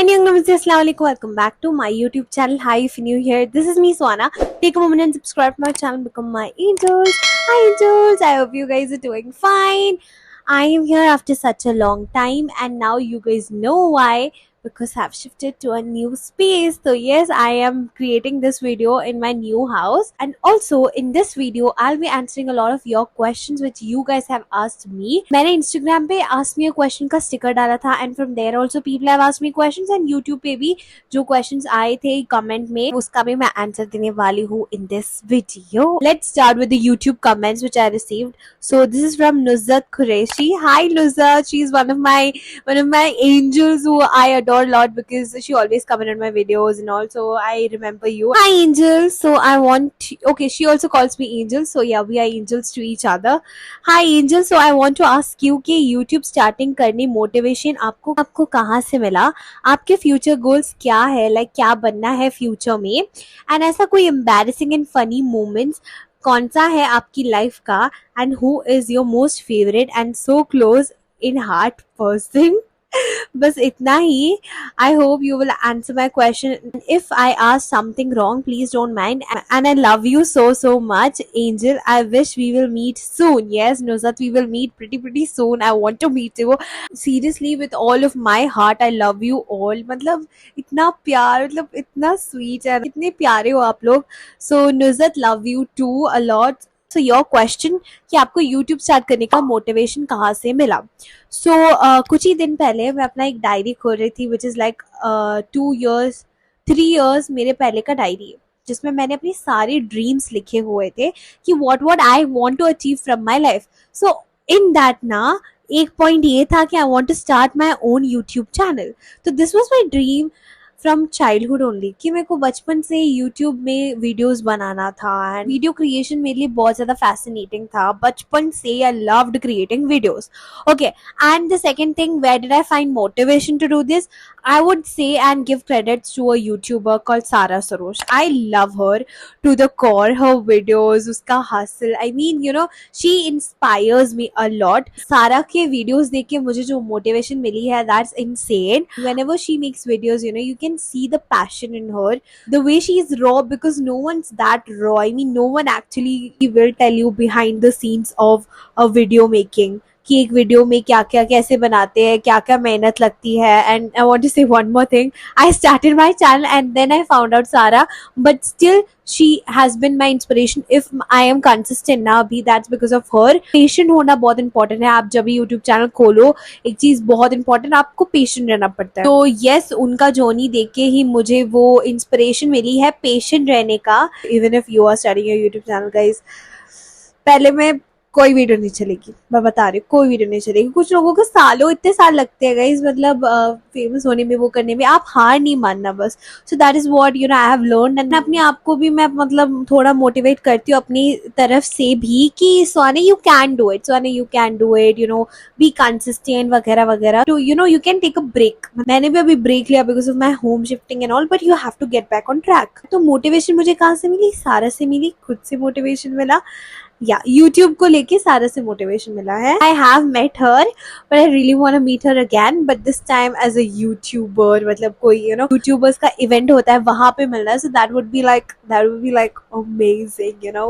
Young Namaste, Assalamualaikum. Welcome back to my YouTube channel. Hi, if you're new here, this is me, Swana. Take a moment and subscribe to my channel, become my angels. Hi, angels. I hope you guys are doing fine. I am here after such a long time, and now you guys know why. Because I've shifted to a new space. So yes, I am creating this video in my new house. And also in this video, I'll be answering a lot of your questions which you guys have asked me. मैंने Instagram पे ask me a question का sticker डाला था, and from there also people have asked me questions, and YouTube पे भी जो questions आए थे comment में उसका भी मैं answer देने वाली हूँ in this video. Let's start with the YouTube comments which I received. So this is from Nuzat Qureshi. Hi Nuzat, she's one of my angels who I adore a lot because she always commented my videos, and also I remember you. Hi Angel. So I want okay, she also calls me Angel, so yeah, we are angels to each other. Hi Angel. So I want to ask you कि YouTube starting करनी motivation आपको कहाँ से मिला? आपके future goals क्या है? Like क्या बनना है future में? And ऐसा कोई embarrassing and funny moments कौन सा है आपकी life का? And who is your most favorite and so close in heart person? बस इतना ही. I hope you will answer my question. If I ask something wrong, please don't mind. And I love you so much, Angel. I wish we will meet soon. Yes, Nuzat, we will meet pretty soon. I want to meet you. Seriously, with all of my heart, I love you all. मतलब इतना प्यार, मतलब इतना sweet है, इतने प्यारे हो आप लोग. So Nuzat, love you too a lot. So your question कि आपको YouTube स्टार्ट करने का मोटिवेशन कहाँ से मिला? So कुछ ही दिन पहले मैं अपना एक डायरी खोल रही थी which is like 3 years मेरे पहले का डायरी है, जिसमें मैंने अपनी सारी ड्रीम्स लिखे हुए थे कि what I want to achieve from my life. So in that ना एक पॉइंट ये था कि I want to start my own YouTube channel. तो this was my dream from childhood only कि मेरे को बचपन से यूट्यूब में वीडियोस बनाना था, एंड वीडियो क्रिएशन मेरे लिए बहुत ज़्यादा फैसिनेटिंग था बचपन से. I loved creating videos. Okay, and the second thing, where did I find motivation to do this? I would say and give credits to a YouTuber called Sara Sarosh. I love her to the core. Her videos, uska hustle. I mean, you know, she inspires me a lot. Sara के videos देख के मुझे जो motivation मिली है, that's insane. Whenever she makes videos, you know, you can see the passion in her. The way she is raw, because no one's that raw. I mean, no one actually will tell you behind the scenes of a video making. कि एक video में क्या क्या कैसे बनाते हैं, क्या क्या मेहनत लगती है. And I want to say one more thing, I started my channel and then I found out Sara, but still she has been my inspiration. If I am consistent ना अभी, that's because of her. Patient होना बहुत important है. आप जब भी YouTube channel खोलो, एक चीज बहुत इंपॉर्टेंट, आपको पेशेंट रहना पड़ता है. तो येस, उनका जर्नी देख के ही मुझे वो इंस्पिरेशन मिली है पेशेंट रहने का. Even if you are starting your YouTube channel guys, पहले मैं कोई वीडियो नहीं चलेगी, मैं बता रही हूँ, कोई वीडियो नहीं चलेगी. कुछ लोगों को सालों, इतने साल लगते हैं गाइस, मतलब फेमस होने में, वो करने में. आप हार नहीं मानना बस. So that is what you know I have learn. And अपने आप को भी मैं मतलब थोड़ा मोटिवेट करती हूँ अपनी तरफ से भी कि स्वाने यू कैन डू इट, स्वाने you can do it, you know, be consistent वगैरह वगैरह. तो you know you can take a break. मैंने भी अभी ब्रेक लिया because of my home shifting and all, but you have to get back on track. तो motivation मुझे कहाँ से मिली? सारा से मिली, खुद से मोटिवेशन मिला. या यूट्यूब को लेके सारा से मोटिवेशन मिला है. I have met her, but I really want to meet her again, but this time as a YouTuber. मतलब कोई यू नो यूट्यूबर्स का इवेंट होता है, वहां पे मिलना है. So that would be like amazing, you know,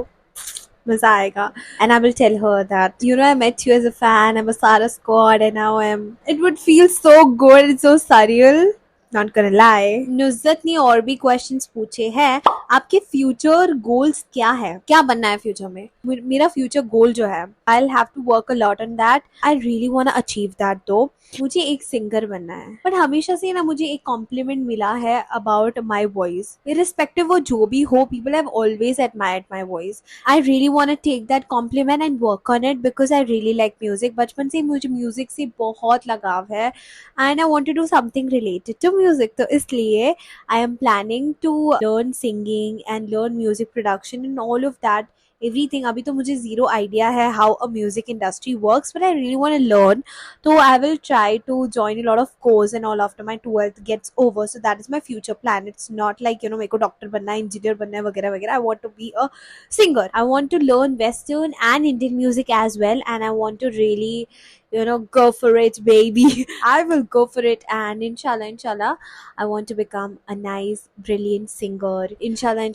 मजा आएगा. And I will tell her that you know I met you as a fan, I am a Sara squad and now I am. It would feel so good, it's so surreal, not गonna lie. Nusrat ने और भी questions पूछे हैं. आपके future goals क्या है? क्या बनना है फ्यूचर में? मेरा फ्यूचर गोल जो है, I will have to work a lot on that. I really want to achieve that. दो मुझे एक सिंगर बनना है. बट हमेशा से ना मुझे एक कॉम्प्लीमेंट मिला है अबाउट माई वॉइस. इररिस्पेक्टिव वो जो भी हो, people have always admired my voice. I really want to take that compliment and work on it because I really like music. बचपन से मुझे म्यूजिक से बहुत लगाव है and I want to do something related to music. तो इसलिए I am planning to learn singing and learn music production and all of that, everything. अभी तो मुझे zero idea है how a music industry works, but I really want to learn. So I will try to join a lot of course and all after my 12th gets over. So that is my future plan. It's not like, you know, मेरे को doctor बनना है, engineer बनना है वगैरह वगैरह. I want to be a singer. I want to learn Western and Indian music as well, and I want to really, go for it, baby. I will go for it, and inshallah, I want to become a nice, brilliant singer. Inshallah,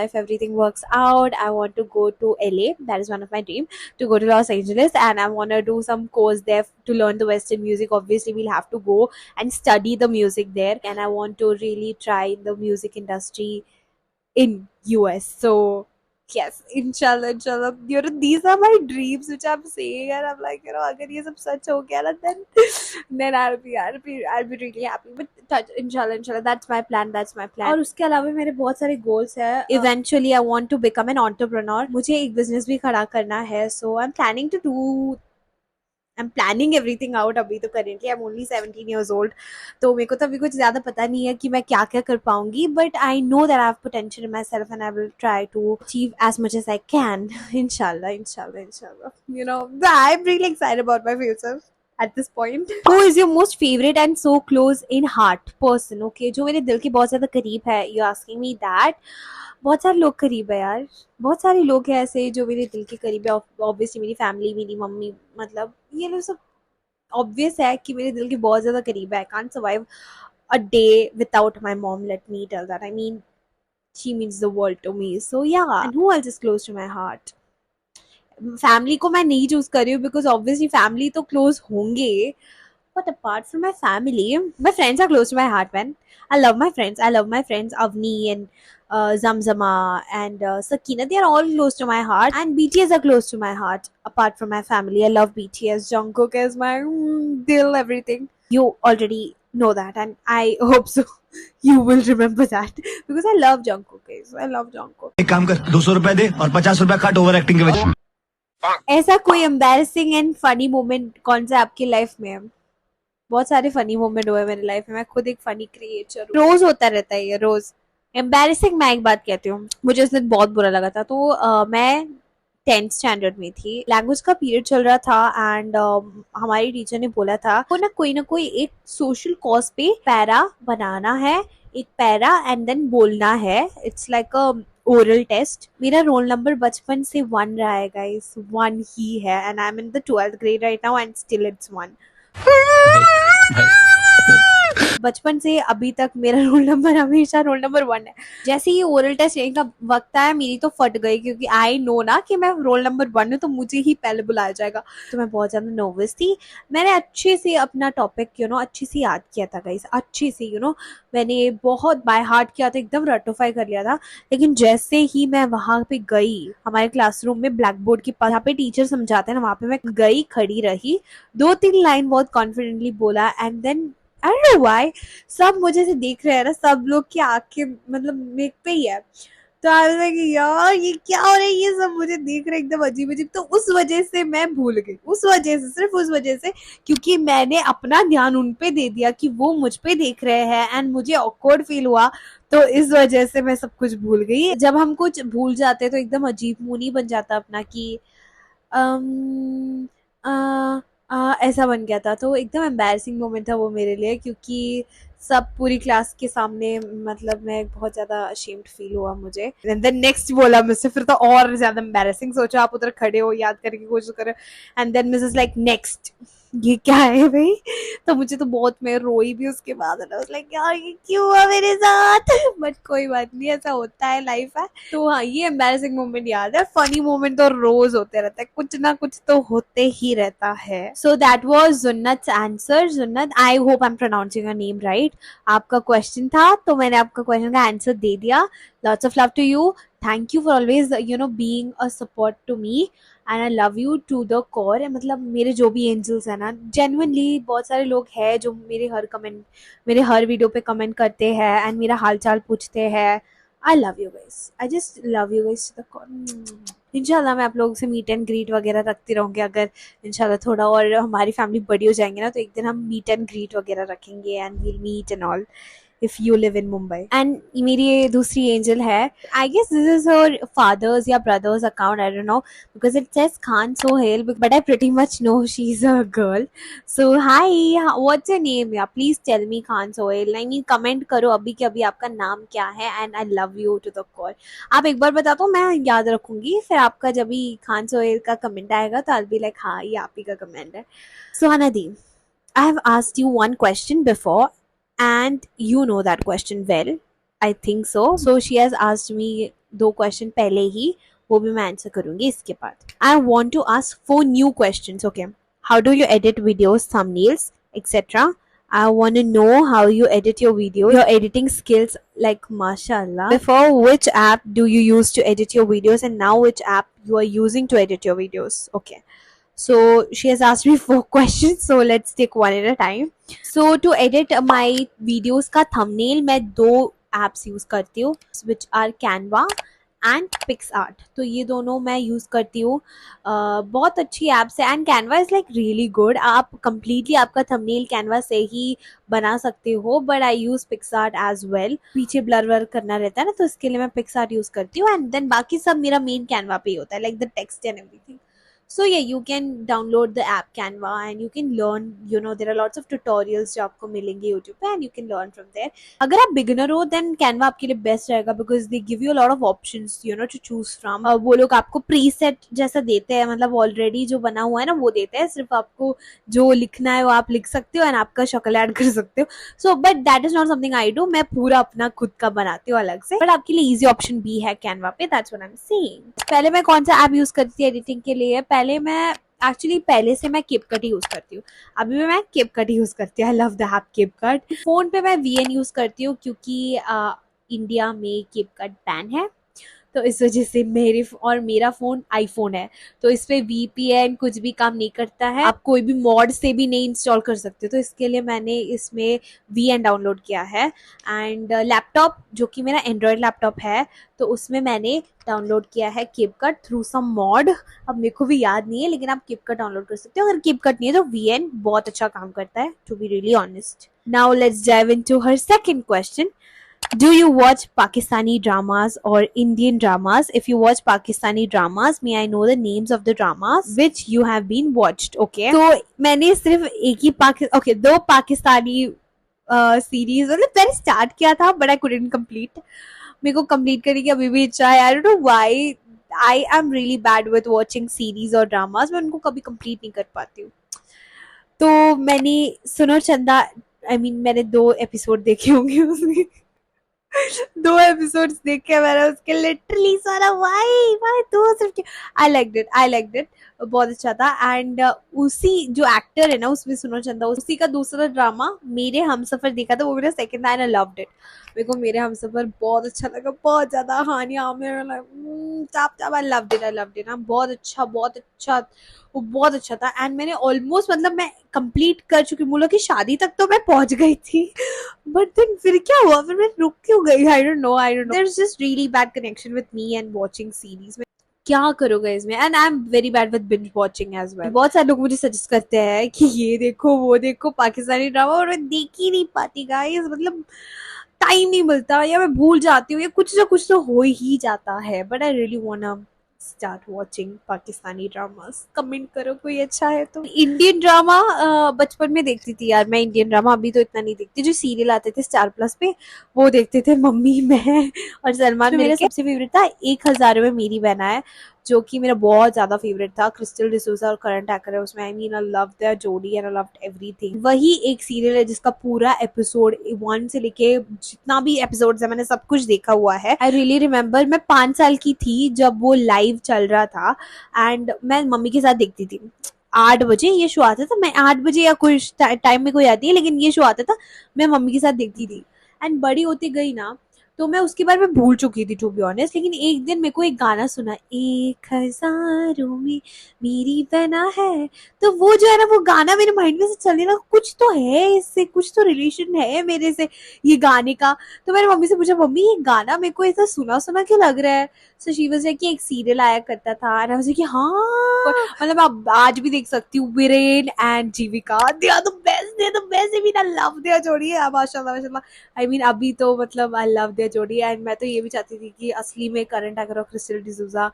if everything works out, I want to go to LA. That is one of my dreams, to go to Los Angeles, and I want to do some course there to learn the Western music. Obviously, we'll have to go and study the music there, and I want to really try the music industry in US. So yes, inshallah, these are my dreams which I'm saying, and I'm like, agar ye sab sach ho gaya na, then I'll be really happy. But inshallah, that's my plan. और उसके अलावा मेरे बहुत सारे goals है. Eventually I want to become an entrepreneur. मुझे एक business भी खड़ा करना है. So I'm planning everything out. अभी तो currently I'm only 17 years old, तो मेरे को तो अभी कुछ ज़्यादा पता नहीं है कि मैं क्या क्या कर पाऊंगी. But I know that I have potential in myself, and I will try to achieve as much as I can. Inshallah. I'm really excited about my future at this point. Who is your most favorite and so close in heart person? Okay, जो मेरे दिल के बहुत ज़्यादा करीब है. You're asking me that. बहुत सारे लोग करीब है यार. बहुत सारे लोग हैं ऐसे जो मेरे दिल के करीब है. ऑब्वियसली मेरी फैमिली, मेरी मम्मी, मतलब ये लोग सब ऑब्वियस है कि मेरे दिल के बहुत ज़्यादा करीब है. I can't survive a day without my mom. Let me tell that. I mean, she means the world to me. So yeah. And who else is close to my heart? Family को मैं नहीं choose कर रही हूँ because obviously family तो close होंगे. But apart from my family, my friends are close to my heart, man. I love my friends. Avni and Zamzama and Sakina. They are all close to my heart. And BTS are close to my heart. Apart from my family, I love BTS. Jungkook is my dill, everything. You already know that, and I hope so. You will remember that because I love Jungkook, guys. I love Jungkook. एक काम कर, 200 रुपए दे और 50 रुपए काट over acting के वजह. ऐसा कोई एम्बैरेसिंग एंड फनी मोमेंट कौन सा आपकी लाइफ में है? बहुत सारे फनी मोमेंट हुए मेरी लाइफ में. मैं खुद एक फनी क्रिएचर हूँ. रोज होता रहता है ये, रोज. एम्बैरेसिंग मैं एक बात कहती हूँ, मुझे उस दिन बहुत बुरा लगा था. तो मैं 10th स्टैंडर्ड में थी. लैंग्वेज का पीरियड चल रहा था एंड हमारी टीचर ने बोला था कोई ना कोई एक सोशल कॉज पे पैरा बनाना है, एक पैरा एंड देन बोलना है. It's like a oral test. मेरा रोल नंबर बचपन से 1 रहा है गाइस. 1 ही है and I am in the 12th grade right now and still it's 1. बचपन से अभी तक मेरा रोल नंबर हमेशा रोल नंबर 1 है. जैसे ही ओरल टेस्ट लेने का वक्त आया मेरी तो फट गई क्योंकि आई नो ना कि मैं रोल नंबर 1 हूँ तो मुझे ही पहले बुलाया जाएगा. तो मैं बहुत ज्यादा नर्वस थी. मैंने अच्छे से अपना टॉपिक अच्छे से याद किया था गाइस. अच्छे से मैंने बहुत बाय हार्ट किया था, एकदम रटोफाई कर लिया था. लेकिन जैसे ही मैं वहां पे गई हमारे क्लासरूम में ब्लैक बोर्ड के पास, जहाँ पे टीचर समझाते हैं ना, वहां पे मैं गई, खड़ी रही, 2-3 लाइन बहुत कॉन्फिडेंटली बोला and then I don't know why सब मुझे से देख रहे हैं ना, सब लोग की आंखें मतलब मेरे पे ही है. तो आई वाज लाइक यार ये क्या हो रहा है, ये सब मुझे देख रहे एकदम अजीब अजीब. तो उस वजह से मैं भूल गई, सिर्फ उस वजह से क्योंकि मैंने अपना ध्यान उन पे दे दिया कि वो मुझ पे देख रहे हैं एंड मुझे ऑकवर्ड फील हुआ. तो इस वजह से मैं सब कुछ भूल गई. जब हम कुछ भूल जाते तो एकदम अजीब मुंह नहीं बन जाता अपना कि ऐसा बन गया था. तो एकदम एम्बैरसिंग मोमेंट था वो मेरे लिए क्योंकि सब पूरी क्लास के सामने, मतलब मैं बहुत ज्यादा अशेम्ड फील हुआ मुझे. एंड देन नेक्स्ट बोला मुझसे, फिर तो और ज्यादा एम्बैरसिंग. सोचो आप उधर खड़े हो, याद करने की कोशिश करो and then misses like next, ये क्या है भाई. तो मुझे तो बहुत, मैं रोई भी उसके बाद. लाइक यार ये क्यों हुआ मेरे साथ. बट कोई बात नहीं, ऐसा होता है, लाइफ है. तो हाँ, ये एम्बैरसिंग मोमेंट याद है. फनी मोमेंट तो रोज होते रहता है, कुछ ना कुछ तो होते ही रहता है. सो दैट वाज जुन्नत's answer. Junnat, I hope I am pronouncing your name right. आपका क्वेश्चन था तो मैंने आपका क्वेश्चन का आंसर दे दिया. Lots of love to you. Thank you for always being a support to me and I love you to the core. मतलब मेरे जो भी एंजल्स है ना, जेन्युइनली बहुत सारे लोग हैं जो मेरे हर वीडियो पे कमेंट करते हैं एंड मेरा हाल चाल पूछते हैं. I love you guys, I just love you guys to the core. इंशाल्लाह मैं आप लोगों से मीट एंड ग्रीट वगैरह रखती रहूँगी. अगर इंशाल्लाह थोड़ा और हमारी फैमिली बड़ी हो जाएंगे ना, तो एक दिन हम मीट एंड ग्रीट वगैरह रखेंगे and we'll meet and all. if you live in Mumbai. And मेरी ये दूसरी एंजल है, I guess this is her father's या brother's account, I don't know, because it says Khan Sohail, but I pretty much know she's a girl. So hi, what's your name? Yeah, please tell me Khan Sohail. I mean comment करो अभी कि अभी आपका नाम क्या है, and I love you to the core. आप एक बार बता दो, मैं याद रखूंगी, फिर आपका जब भी खान सोहेल का कमेंट आएगा तो I'll be like हाँ ये आप ही का कमेंट है. So Anadi, I have asked you one question before and you know that question well. I think so. So she has asked me दो question पहले ही, वो भी मैं आंसर करूंगी इसके बाद. I want to ask 4 new questions. Okay. How do you edit videos, thumbnails, etc.? I want to know how you edit your videos, your editing skills, like mashallah. Before, which app do you use to edit your videos, and now which app you are using to edit your videos? Okay. So she has asked me 4 questions, so let's take one at a time. So to edit my videos का thumbnail मैं 2 apps use करती हूँ, which are Canva and Picsart. तो ये दोनों मैं use करती हूँ. बहुत अच्छी ऐप्स है and Canva is like really good. आप कंप्लीटली आपका थंबनेल कैनवा से ही बना सकते हो, but I use Picsart as well. पीछे ब्लर वर्क करना रहता है ना, तो इसके लिए मैं पिक्स आर्ट यूज़ करती हूँ एंड देन बाकी सब मेरा मेन कैनवा पे ही होता है, like the text and everything. So yeah, you can download the app Canva and you can learn, you know, there are lots of tutorials जो आपको मिलेंगे YouTube पे and you can learn from there. अगर आप beginner हो then Canva आपके लिए best रहेगा because they give you a lot of options, you know, to choose from. वो लोग आपको preset जैसा देते हैं, मतलब already जो बना हुआ है ना वो देते हैं, सिर्फ आपको जो लिखना है वो आप लिख सकते हो and आपका शक्ल ऐड कर सकते हो. So but that is not something I do. मैं पूरा अपना खुद का बनाती हूँ अलग से, but आपके लिए easy option भी है Canva पे. That's what I'm saying. पहले मैं कौन सा ऐप यूज करती थी एडिटिंग के लिए? पहले से मैं CapCut ही यूज करती हूँ. अभी भी मैं CapCut ही यूज करती हूँ. I love the app CapCut. Phone पे मैं VN यूज करती हूँ क्योंकि इंडिया में CapCut बैन है, तो इस वजह से मेरा फ़ोन आईफोन है, तो इस पे VPN कुछ भी काम नहीं करता है. आप कोई भी मॉड से भी नहीं इंस्टॉल कर सकते, तो इसके लिए मैंने इसमें VN डाउनलोड किया है. एंड लैपटॉप जो कि मेरा एंड्रॉयड लैपटॉप है, तो उसमें मैंने डाउनलोड किया है CapCut थ्रू सम मॉड. अब मेरे को भी याद नहीं है, लेकिन आप CapCut डाउनलोड कर सकते हो. अगर CapCut नहीं है तो VN बहुत अच्छा काम करता है, to be really honest. Now let's dive into her second question. Do you watch Pakistani dramas or Indian dramas? If you watch Pakistani dramas, may I know the names of the dramas which you have been watched? Okay. तो मैंने सिर्फ एक ही दो Pakistani series मतलब मैंने start किया था, but I couldn't complete. मेरे को कंप्लीट करने की अभी भी इच्छा है. I don't know why. I am really bad with watching series और dramas. मैं उनको कभी कंप्लीट नहीं कर पाती हूँ. तो मैंने सुनो चंदा, मैंने 2 एपिसोड देखे होंगे उसमें. 2 एपिसोड्स देख के मैंने उसके लिटरली सारा वाई 2 सिर्फ. आई लाइक्ड इट बहुत अच्छा था. एंड उसी जो एक्टर है ना उसमें सुनो चंदा, उसी का दूसरा ड्रामा मेरे हमसफर देखा था, वो मेरा सेकंड था एंड आई लव्ड इट. मेरे को मेरे हमसफर बहुत अच्छा लगा, बहुत ज्यादा. हानिया आमिर आई लव्ड इट. बहुत अच्छा वो बहुत अच्छा था. एंड मैंने ऑलमोस्ट मतलब मैं कंप्लीट कर चुकी हूँ. बोलो कि शादी तक तो मैं पहुंच गई थी, बट देन फिर क्या हुआ, फिर मैं रुक क्यों गई? I don't know. There is just really bad connection with me and watching series. में क्या करोगे इसमें? And I am very bad with binge watching as well. बहुत सारे लोग मुझे सजेस्ट करते हैं कि ये देखो वो देखो पाकिस्तानी ड्रामा, और मैं देख ही नहीं पाती गाइस. मतलब टाइम नहीं मिलता, या मैं भूल जाती हूँ, या कुछ ना कुछ तो हो ही जाता है. But I really want start watching Pakistani dramas. Comment करो कोई अच्छा है तो. इंडियन ड्रामा बचपन में देखती थी यार मैं. इंडियन ड्रामा अभी तो इतना नहीं देखती. जो सीरियल आते थे स्टार प्लस पे वो देखते थे मम्मी, मैं और सलमान. मेरा सबसे फेवरेट था 1000 में मेरी बहना है, जो कि मेरा बहुत ज्यादा फेवरेट था. क्रिस्टल डिसूजा और करंट एक्टर है उसमें. आई लव देयर जोड़ी एंड आई लव्ड एवरीथिंग. वही एक सीरियल है जिसका पूरा एपिसोड 1 से लेके जितना भी एपिसोड्स है मैंने सब कुछ देखा हुआ है. आई रियली रिमेम्बर मैं 5 साल की थी जब वो लाइव चल रहा था एंड मैं मम्मी के साथ देखती थी. 8 बजे ये शो आता था. मैं 8 बजे या कुछ टाइम में कोई आती है, लेकिन ये शो आता था, मैं मम्मी के साथ देखती थी. एंड बड़ी होती गई ना तो मैं उसके बारे में भूल चुकी थी टू बी ऑनेस्ट। लेकिन एक दिन मेरे को एक गाना सुना, 1000 में मेरी बना है, तो वो जो है ना वो गाना मेरे माइंड में से चलने लगा, कुछ तो है इससे, कुछ तो रिलेशन है मेरे से ये गाने का। तो मैंने मम्मी से पूछा, मम्मी ये गाना मेरे को ऐसा सुना सुना क्यों लग रहा है। सो शी वाज लाइक कि एक सीरियल आया करता था, एंड आई वाज लाइक कि हाँ, मतलब आप आज भी देख सकती हूँ, Viren and Jeevika, they are the best, they are the best. I mean I love their जोड़ी है, माशाल्लाह माशाल्लाह। आई मीन अभी तो मतलब आई लव देयर जोड़ी, एंड मैं तो ये भी चाहती थी कि असली में करण टाकर और क्रिस्टल डिसूजा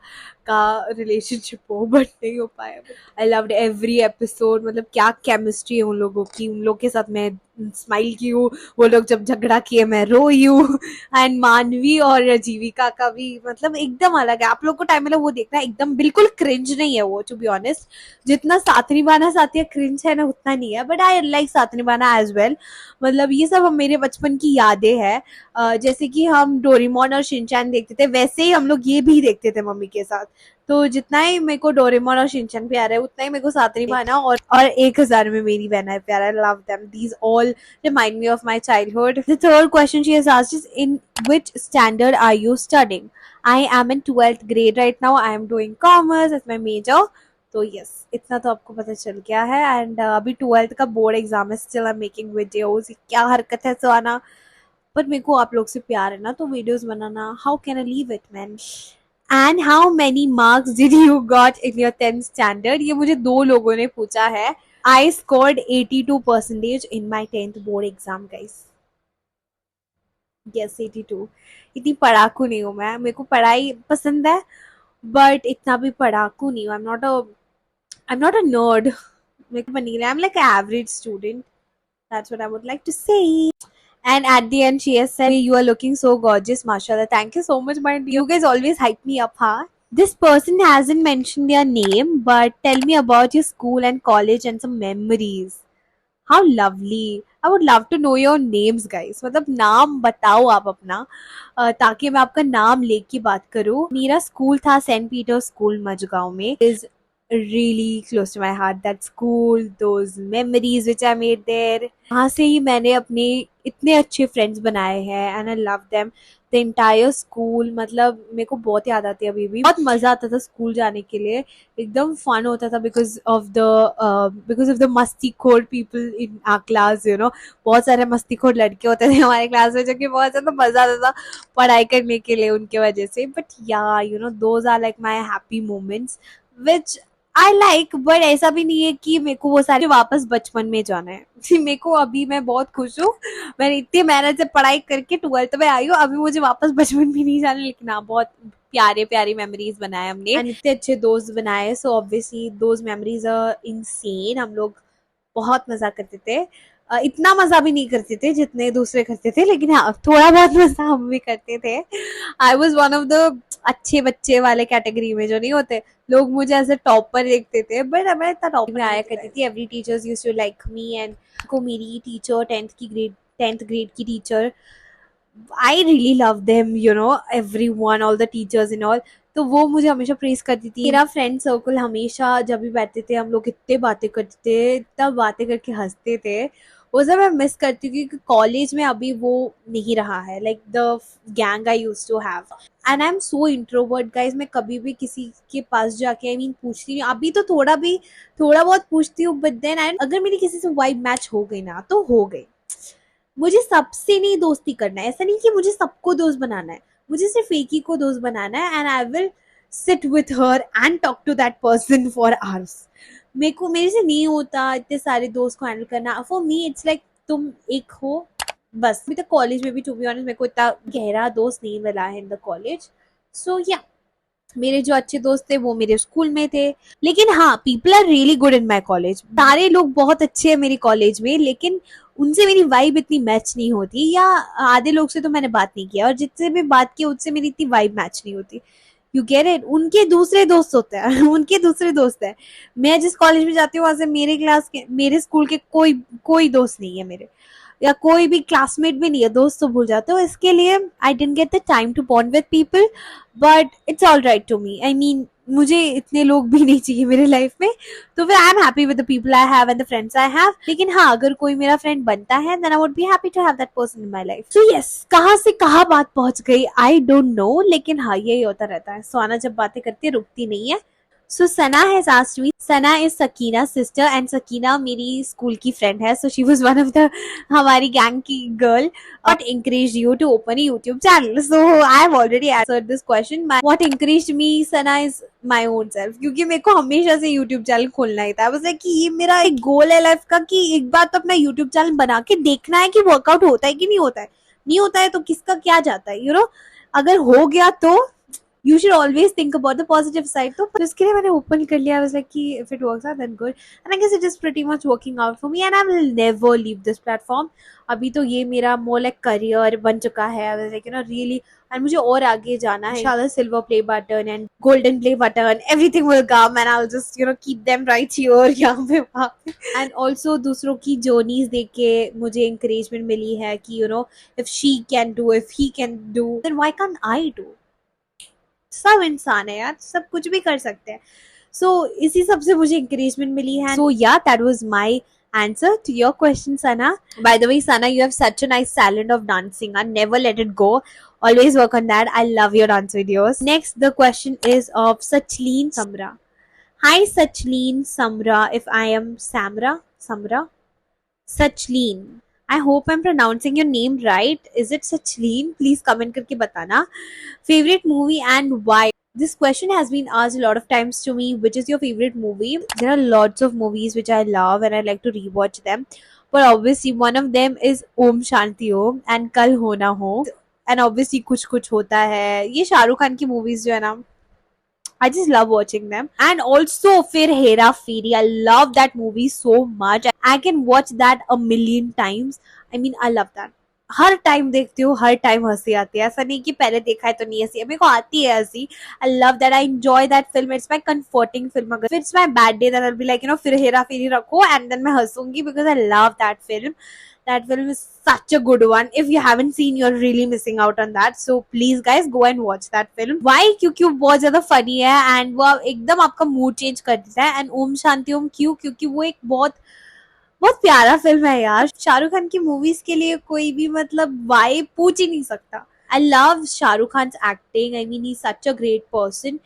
का रिलेशनशिप हो, बट नहीं हो पाया। आई लव्ड एवरी एपिसोड, मतलब क्या केमिस्ट्री है उन लोगों की, उन लोग के साथ मैं स्माइल की हूँ, वो लोग जब झगड़ा किए मैं रोई हूँ। एंड मानवी और जीविका का भी मतलब एकदम अलग है। आप लोग को टाइम मिला वो देखना, एकदम बिल्कुल क्रिंज नहीं है वो, टू बी ऑनेस्ट। जितना सातनी बाना साथिया क्रिंज है ना उतना नहीं है, बट आई लाइक सातनी बाना एज वेल। मतलब ये सब हम मेरे बचपन की यादें हैं। जैसे कि हम डोरेमोन और शिनचैन देखते थे, वैसे ही हम लोग ये भी देखते थे मम्मी के साथ। तो जितना ही मेरे को डोरेमोन और शिनचैन प्यारा है, उतना ही मेरे को सातनी बहाना और 1000 में मेरी बहन है प्यारा। I love them, these all remind me of my childhood. The third question she has asked is, in which standard are you studying? I am in 12th grade right now. I am doing commerce as my major. तो yes, इतना तो आपको पता चल गया है। And अभी 12th का बोर्ड एग्जाम है, still I am making videos. क्या हरकत है सुहाना, बट मेरे को आप लोग से प्यार है ना, तो videos banana, how can I leave it man. And how many marks did you got in your 10th standard, ये मुझे दो लोगों ने पूछा है। I scored 82% in my 10th board exam, guys. Yes, 82. इतनी पढ़ाकू नहीं हूँ मैं, मेरे को पढ़ाई पसंद है, बट इतना भी पढ़ाकू नहीं हूँ। I'm not a nerd. मेरे को बनी रहा, I'm like an average student. That's what I would like to say. And at the end, she has said, "You are looking so gorgeous, mashallah." Thank you so much, my dear. You guys always hype me up, huh? This person hasn't mentioned their name, but tell me about your school and college and some memories. How lovely. I would love to know your names, guys. मतलब नाम बताओ आप अपना, ताकि मैं आपका नाम लेके बात करूँ। मेरा स्कूल था सेंट पीटर स्कूल मजगांव में। Is really close to my heart. That school, those memories which I made there. वहाँ से ही मैंने अपने इतने अच्छे फ्रेंड्स बनाए हैं, and I love them. The entire school, मतलब मेरे को बहुत याद आती है अभी भी। बहुत मजा आता था स्कूल जाने के लिए, एकदम फन होता था बिकॉज ऑफ द मस्तीखोर people in our class, you know. बहुत सारे मस्तीखोर लड़के होते थे हमारे क्लास में, जो कि बहुत ज्यादा मजा आता था पढ़ाई करने के लिए उनके वजह से। But yeah you know, those are like my happy moments which I like. But ऐसा भी नहीं है कि मेरे को वो सारे वापस बचपन में जाना है। मेरे को अभी मैं बहुत खुश हूँ, मैंने इतनी मेहनत से पढ़ाई करके 12th में आई हूँ, अभी मुझे वापस बचपन भी नहीं जाना। लेकिन हाँ, बहुत प्यारे प्यारी मेमोरीज बनाए हमने, इतने अच्छे दोस्त बनाए। So obviously those memories are insane. हम लोग बहुत मजा करते थे। इतना मजा भी नहीं करते थे जितने दूसरे करते थे, लेकिन हाँ थोड़ा बहुत मजा हम भी करते थे। I was one of the अच्छे बच्चे वाले कैटेगरी में, जो नहीं होते लोग मुझे एज ए टॉपर देखते थे, बट मैं इतना टॉप में आया करती थी। Every teachers used to like me, and को मेरी टीचर 10th ग्रेड की teacher, I really love them, you know, everyone, all the teachers and all. तो वो मुझे हमेशा प्रेज करती थी। मेरा फ्रेंड सर्कल हमेशा जब भी बैठते थे हम लोग इतने बातें करते थे, इतना बातें करके हंसते थे। वो सब मैं मिस करती हूँ क्योंकि कॉलेज में अभी वो नहीं रहा है, like the gang I used to have. And I am so introvert guys, मैं कभी भी किसी के पास जाके आई मीन पूछती नहीं। अभी तो थोड़ा बहुत पूछती हूँ, बट देन अगर मेरी किसी से वाइब मैच हो गई ना तो हो गई। मुझे सबसे नहीं दोस्ती करना है, ऐसा नहीं कि मुझे सबको दोस्त बनाना है, मुझे सिर्फ एक ही को दोस्त बनाना है, and I will sit with her and talk to that person for hours. मेरे से नहीं होता इतने सारे दोस्त को हैंडल करना। फॉर मी इट्स लाइक तुम एक हो बस। अभी तक कॉलेज में भी टू बी ऑनेस्ट मेरे को इतना गहरा दोस्त नहीं मिला है इन द कॉलेज। सो या मेरे जो अच्छे दोस्त थे वो मेरे स्कूल में थे। लेकिन हाँ, people are really good in my college. सारे लोग बहुत अच्छे हैं मेरे कॉलेज में, लेकिन उनसे मेरी वाइब इतनी मैच नहीं होती, या आधे लोग से तो मैंने बात नहीं किया, और जिससे भी बात की उससे मेरी इतनी वाइब मैच नहीं होती। You get it. उनके दूसरे दोस्त होते हैं उनके दूसरे दोस्त है। मैं जिस कॉलेज में जाती हूँ वहां से मेरे स्कूल के कोई दोस्त नहीं है मेरे। या कोई भी क्लासमेट भी नहीं है, दोस्त तो भूल जाते हो। इसके लिए I didn't get the time to bond with people, but it's all right to me. I mean मुझे इतने लोग भी नहीं चाहिए मेरे लाइफ में, तो फिर I am happy with the people I have and the friends I have. लेकिन हाँ, अगर कोई मेरा फ्रेंड बनता है then I would be happy to have that person in my life. So yes, कहाँ से कहाँ बात पहुंच गई आई डोंट नो, लेकिन हाँ यही होता रहता है। सोना जब बातें करती है रुकती नहीं है। So Sana has asked me. Sana is Sakina's sister and Sakina मेरी स्कूल की फ्रेंड है. So she was one of the हमारी गैंग की girl. What encouraged you to open a YouTube channel? So I have already answered this question. What encouraged me, Sana, is my own self. क्योंकि मेरे को हमेशा से YouTube channel खोलना ही था. I was like कि ये मेरा एक गोल है लाइफ का कि एक बार तो अपना YouTube चैनल बना के देखना है कि वर्कआउट होता है कि नहीं होता है. नहीं होता है तो किसका क्या जाता है, you know? अगर हो गया तो you should always think about the positive side. तो इसके लिए मैंने open कर लिया. I was like कि if it works out then good. And I guess it is pretty much working out for me and I will never leave this platform. अभी तो ये मेरा more like career बन चुका है. I was like you know really, and मुझे और आगे जाना है. इंशाल्लाह silver play button and golden play button everything will come and I'll just you know keep them right here यहाँ पे वहाँ पे. And also दूसरों की journeys देख के मुझे encouragement मिली है कि you know if she can do, if he can do, then why can't I do? सब इंसान है यार, सब कुछ भी कर सकते हैं. सो इसी सब से मुझे encouragement मिली है. So yeah, that was my answer to your question, Sana. By the way, Sana, you have such a nice talent of dancing. I never let it go. Always work on that. I love your dance videos. Next, the question is of Sachleen Samra. Hi, Sachleen Samra. If I am Samra, Sachleen. I hope I'm pronouncing your name right. Is it Sachleen? Please comment करके बताना. Favorite movie and why? This question has been asked a lot of times to me. Which is your favorite movie? There are lots of movies which I love and I like to rewatch them. But obviously one of them is Om Shanti Om and Kal Ho Na Ho. And obviously कुछ कुछ होता है. ये शाहरुख खान की movies जो है ना, I just love watching them. And also फिर हेरा फेरी. I love that movie so much. I can watch that a million times. I mean I love that. Her time देखती हूँ, हर टाइम हंसी आती है. ऐसा नहीं कि पहले देखा है तो नहीं हंसी है, मेरे को आती है हंसी. I love that, I enjoy that film. It's my comforting film. अगर it's my bad day then I will be like you know फिर हेरा फेरी रखो एंड देन मैं हंसूंगी because I love that film. That film is such a good one. If you haven't seen, you're really missing out on that. So please guys go and watch that film. Why? क्योंकि वो बहुत ज्यादा funny है and वो एकदम आपका mood change कर देता है. And ओम शांति ओम क्यों? क्योंकि वो एक बहुत बहुत प्यारा फिल्म है यार. शाहरुख खान की मूवीज के लिए कोई भी मतलब वाइब पूछ ही नहीं सकता. I love Shah Rukh Khan's acting. I mean, he's such a great person,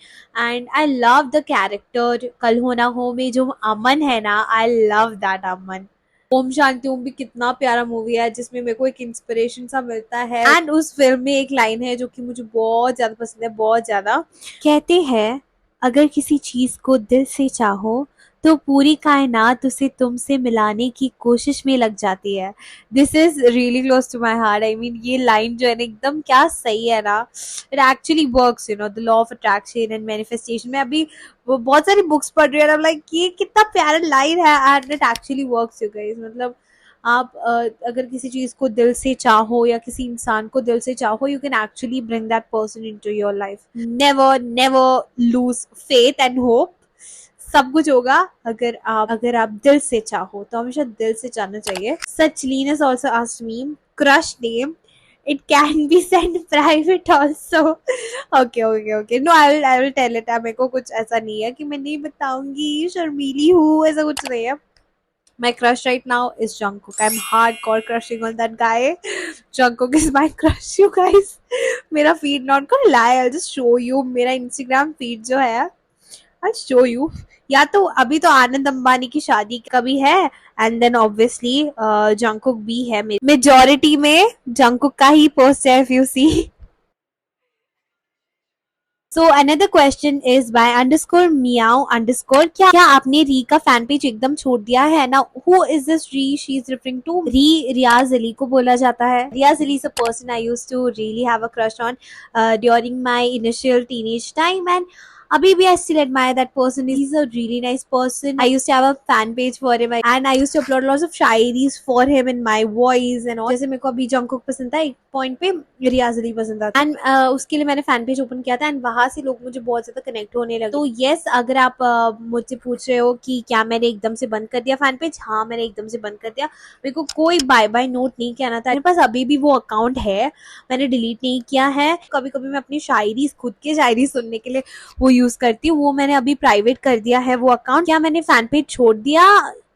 and I love the character. कल हो ना हो में जो अमन है ना, I love that अमन. ओम शांति ओम भी कितना प्यारा मूवी है जिसमें मेरे को एक इंस्पिरेशन सा मिलता है. एंड उस फिल्म में एक लाइन है जो कि मुझे बहुत ज्यादा पसंद है, बहुत ज्यादा. कहते हैं अगर किसी चीज को दिल से चाहो तो पूरी कायनात उसे तुमसे मिलाने की कोशिश में लग जाती है. This is really close to my heart. I mean ये लाइन जो है ना एकदम क्या सही है ना. It actually works, you know, the law of attraction and manifestation. में अभी वो बहुत सारी बुक्स पढ़ रही है. लाइक ये कितना प्यारा लाइन है and it actually works you guys. मतलब आप अगर किसी चीज को दिल से चाहो या किसी इंसान को दिल से चाहो, you can actually bring that person into your life. Never never lose faith and hope. सब कुछ होगा अगर आप दिल से चाहो, तो हमेशा दिल से चाहना चाहिए. Sachleen has also asked me crush name. It can be sent private also. Okay. No, I will tell it. मेरे को कुछ ऐसा नहीं है कि मैं नहीं बताऊंगी, शर्मीली हूँ, ऐसा कुछ नहीं है. My crush right now is Jungkook. I'm hardcore crushing on that guy. Jungkook is my crush, you guys. मेरा feed, not gonna lie, I'll just show you. मेरा Instagram feed जो है, I'll show you. या तो अभी तो आनंद अंबानी की शादी कभी है एंड देन ऑब्वियसली जंकुक भी है. मेजॉरिटी में जंकुक का ही पोस्ट है if you see. So another question is by underscore meow underscore. क्या आपने री का फैन पेज एकदम छोड़ दिया है ना? Who is this री she is referring to? री रियाज अली को बोला जाता है. रियाज Ali is a person I used to really have a crush on during my initial teenage time and अभी भी I still admire that person. He's a really nice person. I used to have a fan page for him and I used to upload lots of shayaris for him in my voice and all. जैसे मेरे को अभी Jungkook पसंद था, एक point पे रियाज अली पसंद था एंड उसके लिए मैंने फैन पेज ओपन किया था एंड वहां से लोग मुझे बहुत ज्यादा कनेक्ट होने लगे. तो यस, अगर आप मुझसे पूछ रहे हो कि क्या मैंने एकदम से बंद कर दिया फैन पेज, हाँ मैंने एकदम से बंद कर दिया. मेरे को कोई बाय बाय नोट नहीं कहना था. मेरे पास अभी भी वो अकाउंट है, मैंने डिलीट नहीं किया है. कभी कभी मैं अपनी शायरी, खुद की शायरी सुनने के लिए वो यूज करती हूँ. वो मैंने अभी प्राइवेट कर दिया है वो अकाउंट. क्या मैंने फैन पेज छोड़ दिया?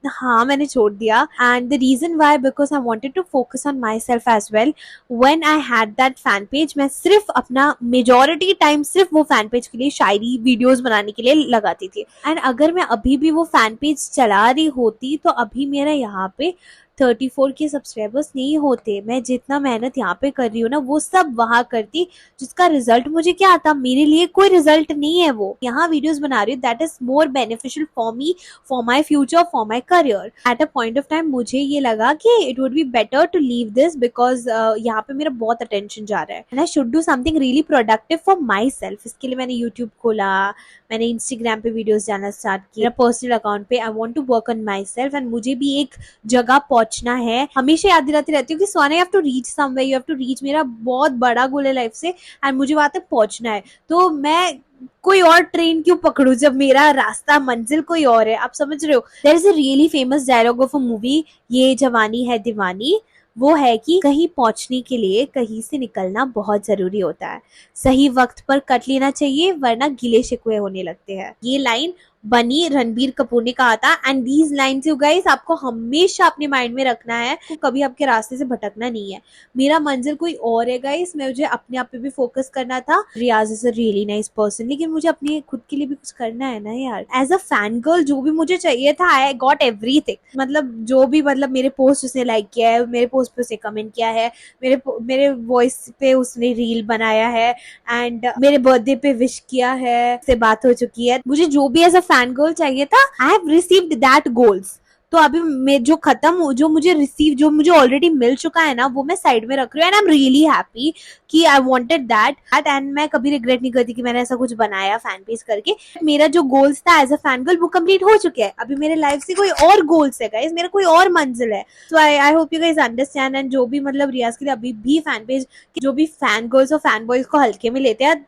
हाँ मैंने छोड़ दिया. And the reason why, because I wanted to focus on myself as well. When I had that fan page, मैं सिर्फ अपना मेजोरिटी टाइम सिर्फ वो फैन पेज के लिए शायरी वीडियोस बनाने के लिए लगाती थी. एंड अगर मैं अभी भी वो फैन पेज चला रही होती तो अभी मेरा यहाँ पे 34 के सब्सक्राइबर्स नहीं होते. मैं जितना मेहनत यहाँ पे कर रही हूँ ना वो सब वहां करती, जिसका रिजल्ट मुझे क्या आता, मेरे लिए कोई रिजल्ट नहीं है. वो यहाँ वीडियोस बना रही हूँ, that is more beneficial for me, for my future, for my career. At a point of time मुझे ये लगा कि it would be better to leave this because यहाँ पे मेरा बहुत अटेंशन जा रहा है and I should do something really productive for myself. इसके लिए मैंने यूट्यूब खोला, मैंने इंस्टाग्राम पे वीडियोस डालना स्टार्ट किया, पर्सनल अकाउंट पे. I want to work on myself and मुझे भी एक जगह पहुंचना है. हमेशा याद दिलाती रहती हूँ कि Sona, you have to reach somewhere, you have to reach. मेरा बहुत बड़ा गोल है लाइफ से एंड मुझे वहां तक पहुंचना है. तो मैं कोई और ट्रेन क्यों पकड़ू जब मेरा रास्ता, मंजिल कोई और है. आप समझ रहे हो. There is a really famous dialogue of a movie, ये जवानी है दीवानी. वो है कि कहीं पहुंचने के लिए कहीं से निकलना बहुत जरूरी होता है. सही वक्त पर कट लेना चाहिए वरना गिले शिकवे होने लगते हैं. ये लाइन बनी रणबीर कपूर ने कहा था and these lines you guys आपको हमेशा अपने माइंड में रखना है. कभी आपके रास्ते से भटकना नहीं है. मेरा मंजिल कोई और है गाइस. मुझे अपने आप पे भी फोकस करना था. Riyaz is a really nice person, लेकिन मुझे अपने खुद के लिए भी कुछ करना है ना यार. एज अ फैन गर्ल जो भी मुझे चाहिए था आई गॉट एवरीथिंग. मतलब जो भी, मतलब मेरे पोस्ट उसने लाइक किया है, मेरे पोस्ट पे उसने कमेंट किया है, मेरे वॉइस पे उसने रील बनाया है एंड मेरे बर्थडे पे विश किया है, से बात हो चुकी है. मुझे जो भी एज अ फैन गर्ल चाहिए था, I have received that goals. तो अभी मैं जो खत्म, जो मुझे ऑलरेडी मिल चुका है ना, वो मैं साइड में रख रही हूँ and I am really happy कि आई वांटेड दैट एंड मैं कभी रिग्रेट नहीं करती कि मैंने ऐसा कुछ बनाया फैन पेज करके. मेरा जो गोल्स था एज अ फैन गर्ल वो कंप्लीट हो चुके हैं. अभी मेरे लाइफ से कोई और गोल्स है गाइस, मेरा कोई और मंजिल है. So I hope you guys understand. And जो भी मतलब रियाज के लिए अभी भी फैन पेज, जो भी फैन गर्ल्स और फैन बॉयज को हल्के में लेते हैं,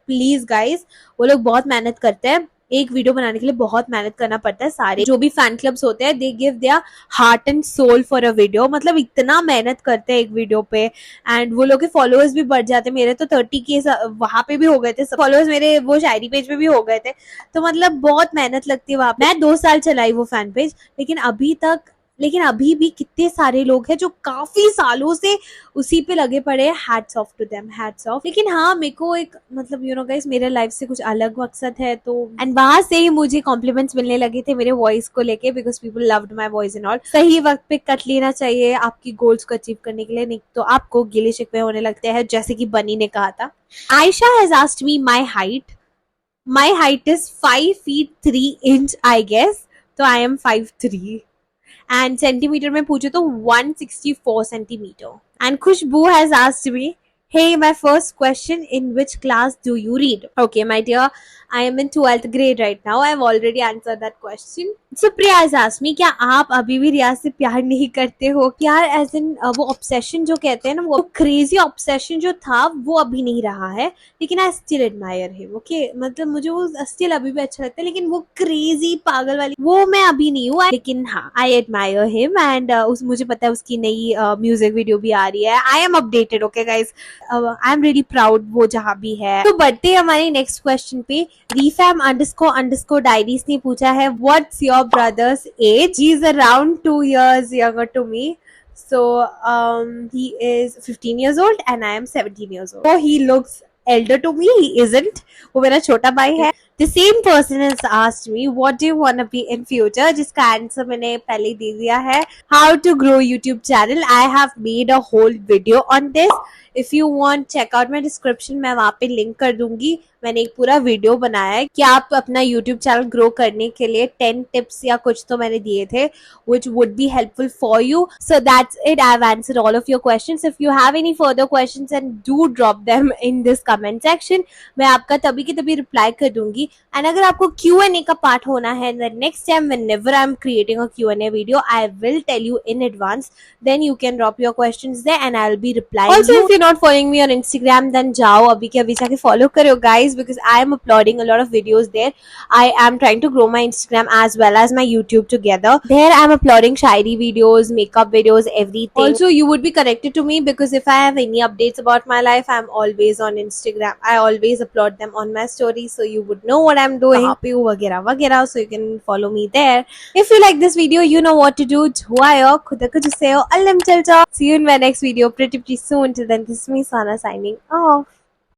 प्लीज गाइस, वो लोग बहुत मेहनत करते हैं. एक वीडियो बनाने के लिए बहुत मेहनत करना पड़ता है. सारे जो भी फैन क्लब्स होते हैं, they give their heart and soul for a video. मतलब इतना मेहनत करते हैं एक वीडियो पे एंड वो लोग के फॉलोअर्स भी बढ़ जाते हैं. मेरे तो 30 के वहां पे भी हो गए थे फॉलोअर्स, मेरे वो शायरी पेज पे भी हो गए थे. तो मतलब बहुत मेहनत लगती है वहां पे. मैं 2 साल चलाई वो फैन पेज, लेकिन अभी भी कितने सारे लोग हैं जो काफी सालों से उसी पे लगे पड़े हैं. Hats off to them, hats off. लेकिन हाँ, मेरे को एक मतलब यू नो गाइस, मेरे लाइफ से कुछ अलग मकसद है. तो एंड वहां से ही मुझे कॉम्प्लीमेंट्स मिलने लगे थे मेरे वॉइस को लेके, because people loved my voice and all. सही वक्त पे कट लेना चाहिए आपकी गोल्स को अचीव करने के लिए, नहीं तो आपको गिले शिकवे होने लगते हैं, जैसे कि बनी ने कहा था. Ayesha has asked me my height. My height is 5 feet 3 inch I guess. तो आई एम 5'3" एंड सेंटीमीटर में पूछे तो 164 centimetre. And Khushboo has asked me, hey, my first question, in which class do you read? Okay, my dear, I am in 12th grade right now. I have already answered that question. Supriya has asked me, क्या आप अभी भी रियाज से प्यार नहीं करते हो? यार एज इन वो ऑब्सेशन जो कहते हैं ना, वो क्रेजी ऑब्सेशन जो था वो अभी नहीं रहा है, लेकिन I still admire him. Okay, मतलब मुझे वो स्टिल अभी भी अच्छा लगता है, लेकिन वो क्रेजी पागल वाली वो मैं अभी नहीं हूँ. लेकिन हाँ, आई एडमायर हिम एंड मुझे पता है उसकी नई म्यूजिक वीडियो भी आ रही है. I am updated. Okay guys, I am really proud वो जहाँ भी है. तो बढ़ते हमारे नेक्स्ट क्वेश्चन पे. रीफैम__ डायरीज ने पूछा है, what's your brother's age? He is around 2 years younger to me. So he is 15 years old and I am 17 years old. So he looks elder to me. He isn't. वो मेरा छोटा भाई है. The same person has asked me, what do you want to be in future? जिसका answer मैंने पहले दे दिया है. How to grow YouTube channel. I have made a whole video on this. If you want, check out my description. मैं वहाँ पे link कर दूंगी. मैंने एक पूरा वीडियो बनाया है कि आप अपना YouTube चैनल ग्रो करने के लिए 10 टिप्स या कुछ तो मैंने दिए थे, which would be helpful for you. So that's it. I have answered all of your questions. If you have any further questions, then do drop them in this comment section. मैं आपका तभी की तभी रिप्लाई कर दूंगी. And अगर आपको Q&A का पार्ट होना है, the next time whenever I'm creating a Q&A video, I will tell you in advance. Then you can drop your questions there and I'll be replying. Also, if you're not following me on Instagram, then जाओ अभी के अभी जाके follow करो guys, because I am uploading a lot of videos there. I am trying to grow my Instagram as well as my YouTube together. There I am uploading Shayari videos, makeup videos, everything. Also, you would be connected to me because if I have any updates about my life, I'm always on Instagram. I always upload them on my stories, so you would know what I'm doing. कहाँ पे हूँ वगैरह वगैरह, so you can follow me there. If you like this video, you know what to do. Juayo, खुदा को जुसेयो, अल्लम चल जाओ. See you in my next video pretty soon. Till then, this is me Sana signing off.